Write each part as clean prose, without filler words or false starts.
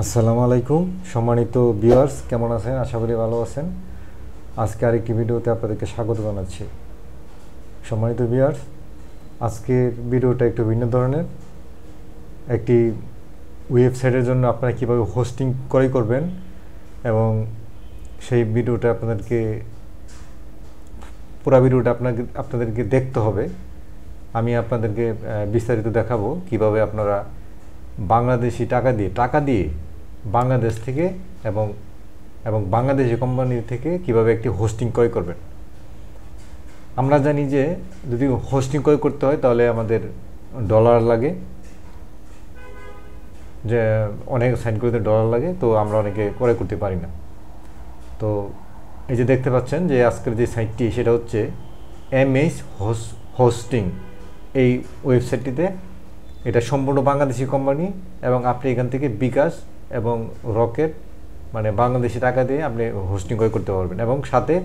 আসসালামু আলাইকুম সম্মানিত ভিউয়ার্স, কেমন আছেন? আশা করি ভালো আছেন। আজকে আরেকটি ভিডিওতে আপনাদেরকে স্বাগত জানাচ্ছি। সম্মানিত ভিউয়ার্স, আজকের ভিডিওটা একটু ভিন্ন ধরনের। একটি ওয়েবসাইটের জন্য আপনারা কীভাবে হোস্টিং ক্রয় করবেন এবং সেই ভিডিওটা পুরো ভিডিওটা আপনাদেরকে দেখতে হবে। আমি আপনাদেরকে বিস্তারিত দেখাবো কিভাবে আপনারা বাংলাদেশি টাকা দিয়ে বাংলাদেশ থেকে এবং বাংলাদেশি কোম্পানি থেকে কিভাবে একটি হোস্টিং ক্রয় করবেন। আমরা জানি যে যদি হোস্টিং ক্রয় করতে হয় তাহলে আমাদের ডলার লাগে, যে অনেক সাইন করতে ডলার লাগে, তো আমরা অনেকে ক্রয় করতে পারি না। তো এই যে দেখতে পাচ্ছেন যে আজকের যে সাইটটি সেটা হচ্ছে এমএইচ হোস্টিং। এই ওয়েবসাইটটিতে এটা সম্পূর্ণ বাংলাদেশি কোম্পানি এবং আপনি এখান থেকে বিকাশ এবং রকেট মানে বাংলাদেশি টাকা দিয়ে আপনি হোস্টিং ক্রয় করতে পারবেন। এবং সাথে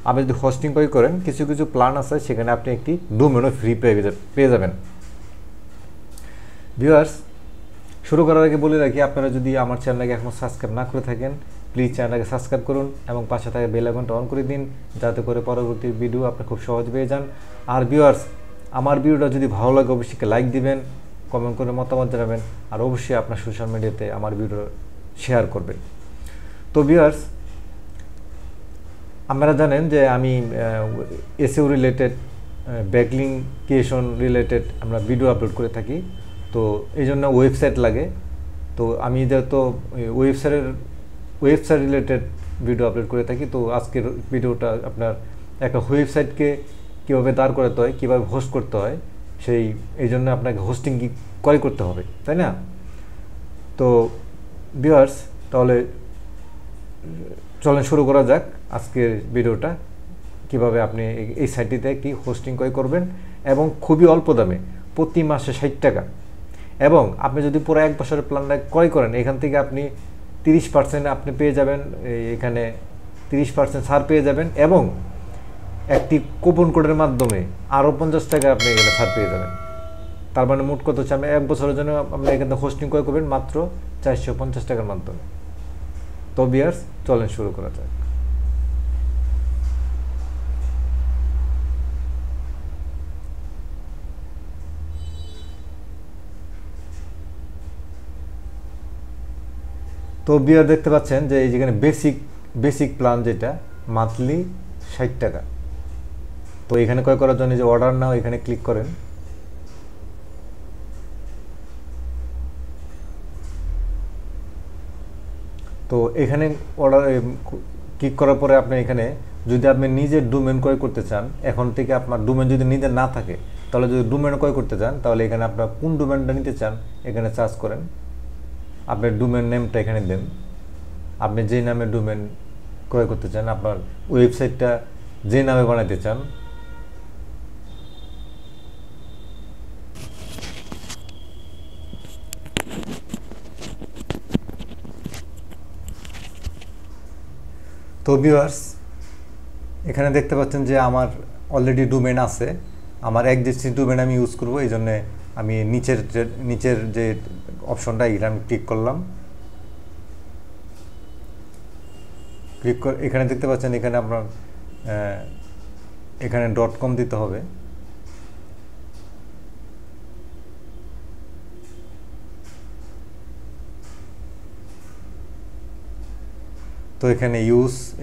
আপনি যদি হোস্টিং ক্রয় করেন কিছু প্ল্যান আছে, সেখানে আপনি একটি ডোমেনও ফ্রি পেয়ে যাবেন। ভিউয়ার্স, শুরু করার আগে বলে রাখি, আপনারা যদি আমার চ্যানেলকে এখনও সাবস্ক্রাইব না করে থাকেন প্লিজ চ্যানেলকে সাবস্ক্রাইব করুন এবং পাশে থাকা বেল আইকনটা অন করে দিন, যাতে করে পরবর্তী ভিডিও আপনি খুব সহজ পেয়ে যান। আর ভিউয়ার্স, আমার ভিডিওটা যদি ভালো লাগে অবশ্যই লাইক দিবেন, কমেন্ট করে মতামত জানাবেন, আর অবশ্যই আপনার সোশ্যাল মিডিয়াতে আমার ভিডিও শেয়ার করবেন। তো ভিউয়ার্স, আপনারা জানেন যে আমি SEO related, backlink creation related আমরা ভিডিও আপলোড করে থাকি। তো এই জন্য ওয়েবসাইট লাগে। তো আমি যেহেতু ওয়েবসাইট রিলেটেড ভিডিও আপলোড করে থাকি, তো আজকের ভিডিওটা আপনার একটা ওয়েবসাইটকে কীভাবে দাঁড় করাতে হয়, কীভাবে হোস্ট করতে হয়, এই জন্য আপনাকে হোস্টিং ক্রয় করতে হবে, তাই না? তো ভিউয়ার্স, তাহলে চলেন শুরু করা যাক আজকের ভিডিওটা, কিভাবে আপনি এই সাইটটিতে কি হোস্টিং ক্রয় করবেন এবং খুবই অল্প দামে, প্রতি মাসে 60 টাকা। এবং আপনি যদি পুরো 1 বছরের প্ল্যানটা ক্রয় করেন, এখান থেকে আপনি 30% আপনি পেয়ে যাবেন, এখানে 30% ছাড় পেয়ে যাবেন এবং একটি কুপন কোডের মাধ্যমে আরও 50 টাকা আপনি এখানে ছাড় পেয়ে যাবেন। তার মানে মোট কত হচ্ছে, আপনি 1 বছরের জন্য আপনি এখানে হোস্টিং ক্রয় করবেন মাত্র 450 টাকার মাধ্যমে। তো ভিউয়ার্স, চলেন শুরু করা যাক। তো ভিউয়ার দেখতে পাচ্ছেন যে এই যেখানে বেসিক প্ল্যান, যেটা মান্থলি 60 টাকা। তো এখানে ক্রয় করার জন্য যে অর্ডার নাও এখানে ক্লিক করেন। তো এখানে অর্ডার ক্লিক করার পরে আপনি এখানে যদি আপনি নিজের ডোমেন ক্রয় করতে চান, এখন থেকে আপনার ডোমেন যদি নিজের না থাকে, তাহলে যদি ডোমেন ক্রয় করতে চান তাহলে এখানে আপনার কোন ডোমেনটা নিতে চান এখানে সার্চ করেন। আপনার ডোমেন নেমটা এখানে দেন, আপনি যে নামে ডোমেন ক্রয় করতে চান, আপনার ওয়েবসাইটটা যে নামে বানাতে চান। তো ভিউয়ার্স, এখানে দেখতে পাচ্ছেন যে আমার অলরেডি ডোমেন আছে, আমার এক্সিস্টিং ডোমেন আমি ইউজ করব, এই জন্যে আমি নিচের যে অপশনটা এখানে আমি ক্লিক করলাম। এখানে দেখতে পাচ্ছেন এখানে আপনার এখানে .com দিতে হবে। তো এখানে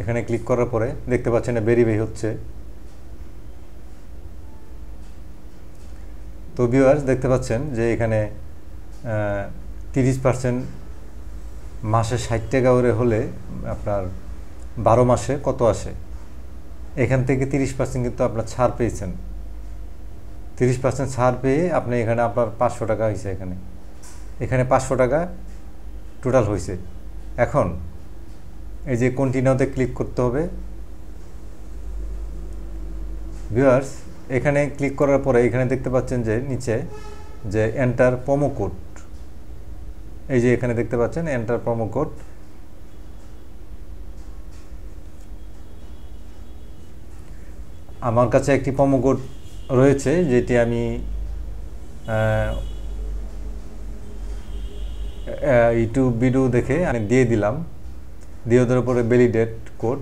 এখানে ক্লিক করার পরে দেখতে পাচ্ছেন ভেরিফাই হচ্ছে। তো ভিউয়ার্স, দেখতে পাচ্ছেন যে এখানে 30% মাসে 60 টাকা করে হলে আপনার 12 মাসে কত আসে, এখান থেকে 30% কিন্তু আপনার ছাড় পেয়েছেন। 30% ছাড় পেয়ে আপনি এখানে আপনার 500 টাকা হয়েছে, এখানে 500 টাকা টোটাল হয়েছে। এখন এই যে কন্টিনিউতে ক্লিক করতে হবে। ভিউয়ার্স, এখানে ক্লিক করার পরে এখানে দেখতে পাচ্ছেন যে নিচে যে এন্টার প্রোমো কোড, এই যে এখানে দেখতে পাচ্ছেন এন্টার প্রোমো কোড। আমার কাছে একটি প্রোমো কোড রয়েছে, যেটি আমি ইউটিউব ভিডিও দেখে আমি দিয়ে দিলাম, দিয়ে দেওয়ার পরে ভ্যালিডেট কোড।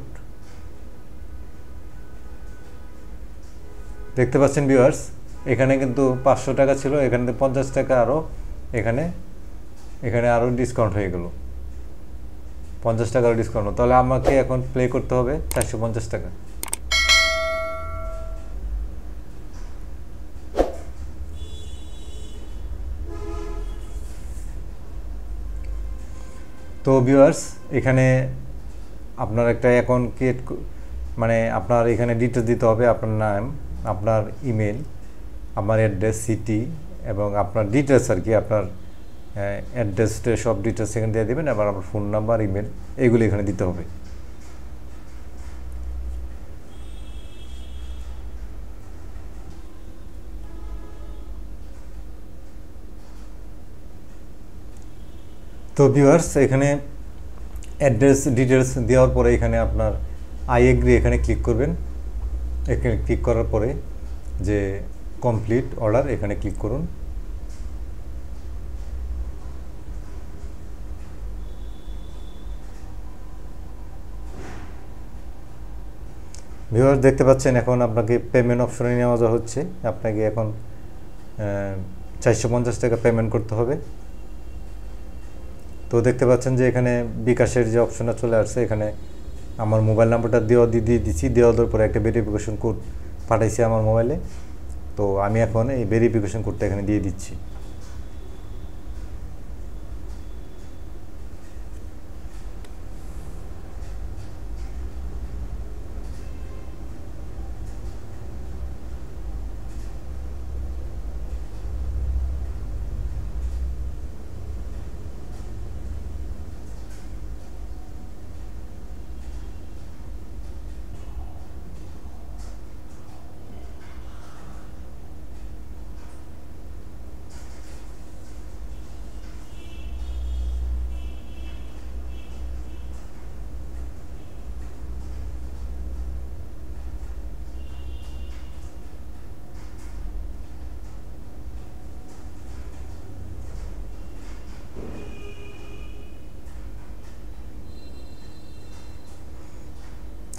দেখতে পাচ্ছেন ভিউয়ার্স, এখানে কিন্তু 500 টাকা ছিল, এখানে 50 টাকা আরও এখানে এখানে আরও ডিসকাউন্ট হয়ে গেল, 50 টাকার ডিসকাউন্ট। তাহলে আমাকে এখন প্লে করতে হবে 450 টাকা। তো ভিউয়ার্স, এখানে আপনার একটা অ্যাকাউন্ট ক্রিয়েট, মানে আপনার এখানে ডিটেলস দিতে হবে, আপনার নাম, আপনার ইমেল, আপনার অ্যাড্রেস, সিটি এবং আপনার ডিটেলস আর কি, আপনার অ্যাড্রেসটা সব ডিটেলস এখানে দিয়ে দেবেন, আবার আপনার ফোন নাম্বার, ইমেল এগুলো এখানে দিতে হবে। তো ভিউয়ার্স, এখানে অ্যাড্রেস ডিটেলস দেওয়ার পরে এখানে আপনার আই এগ্রি এখানে ক্লিক করবেন। এখানে ক্লিক করার পরে যে কমপ্লিট অর্ডার এখানে ক্লিক করুন। ভিউয়ার্স, দেখতে পাচ্ছেন এখন আপনাকে পেমেন্ট অপশনে নেওয়া যাওয়া হচ্ছে। আপনাকে এখন 450 টাকা পেমেন্ট করতে হবে। তো দেখতে পাচ্ছেন যে এখানে বিকাশের যে অপশনটা চলে আসছে, এখানে আমার মোবাইল নাম্বারটা দিয়ে দিচ্ছি, দেওয়ার পরে একটা ভেরিফিকেশন কোড পাঠাইছি আমার মোবাইলে। তো আমি এখন এই ভেরিফিকেশন কোডটা এখানে দিয়ে দিচ্ছি।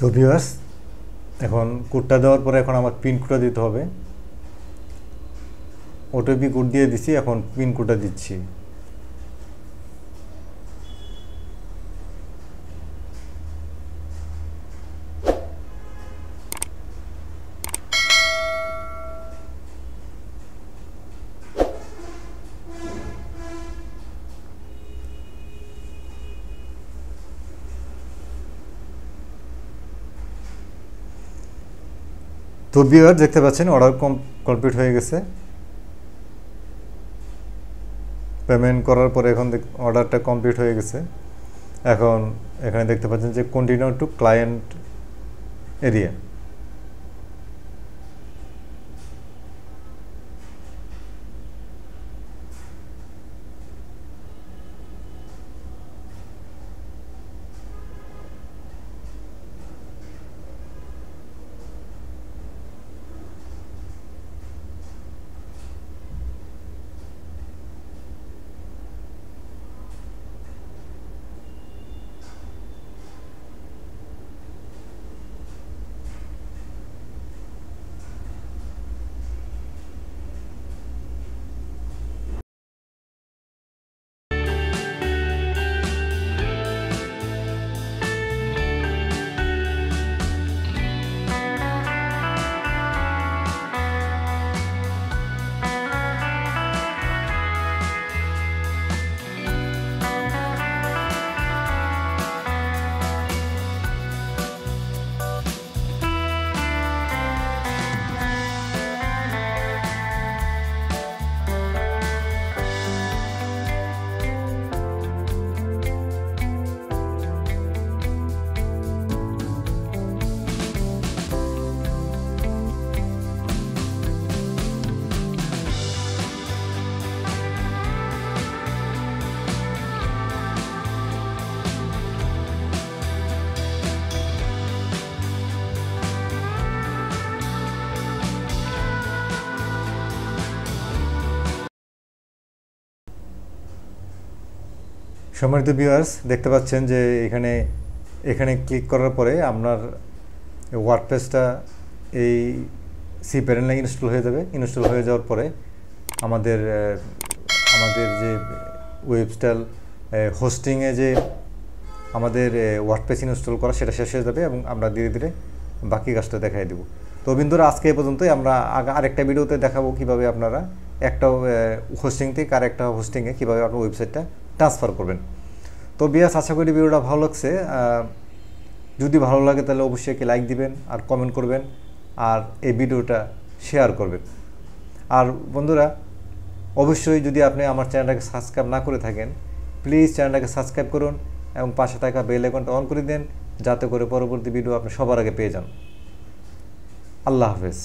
তো ভিউয়ার্স, এখন কোডটা দেওয়ার পরে এখন আমার পিন কোডটা দিতে হবে। ওটিপি কোড দিয়ে দিচ্ছি, এখন পিন কোডটা দিচ্ছি। তো ভিউয়ার দেখতে পাচ্ছেন অর্ডার কমপ্লিট হয়ে গেছে। পেমেন্ট করার পরে এখন অর্ডারটা কমপ্লিট হয়ে গেছে। এখন এখানে দেখতে পাচ্ছেন যে কন্টিনিউ টু ক্লায়েন্ট এরিয়া। সম্মানিত ভিউয়ার্স, দেখতে পাচ্ছেন যে এখানে ক্লিক করার পরে আপনার ওয়ার্ডপ্রেসটা এই সি প্যানেলে ইনস্টল হয়ে যাবে। ইনস্টল হয়ে যাওয়ার পরে আমাদের যে ওয়েবস্টাইল হোস্টিংয়ে যে আমাদের ওয়ার্ডপ্রেস ইনস্টল করা সেটা শেষ হয়ে যাবে এবং আমরা ধীরে ধীরে বাকি কাজটা দেখাই দেব। তো বন্ধুরা, আজকে এই পর্যন্তই। আমরা আরেকটা ভিডিওতে দেখাবো কীভাবে আপনারা একটা হোস্টিং থেকে আরেকটা হোস্টিংয়ে কীভাবে আপনার ওয়েবসাইটটা ট্রান্সফার করবেন। তো বিয়াস, আশা করি ভিডিওটা ভালো লাগছে। যদি ভালো লাগে তাহলে অবশ্যই একটি লাইক দিবেন আর কমেন্ট করবেন আর এই ভিডিওটা শেয়ার করবেন। আর বন্ধুরা, অবশ্যই যদি আপনি আমার চ্যানেলটাকে সাবস্ক্রাইব না করে থাকেন, প্লিজ চ্যানেলটাকে সাবস্ক্রাইব করুন এবং পাশে থাকা বেল আইকনটা অন করে দেন, যাতে করে পরবর্তী ভিডিও আপনি সবার আগে পেয়ে যান। আল্লাহ হাফেজ।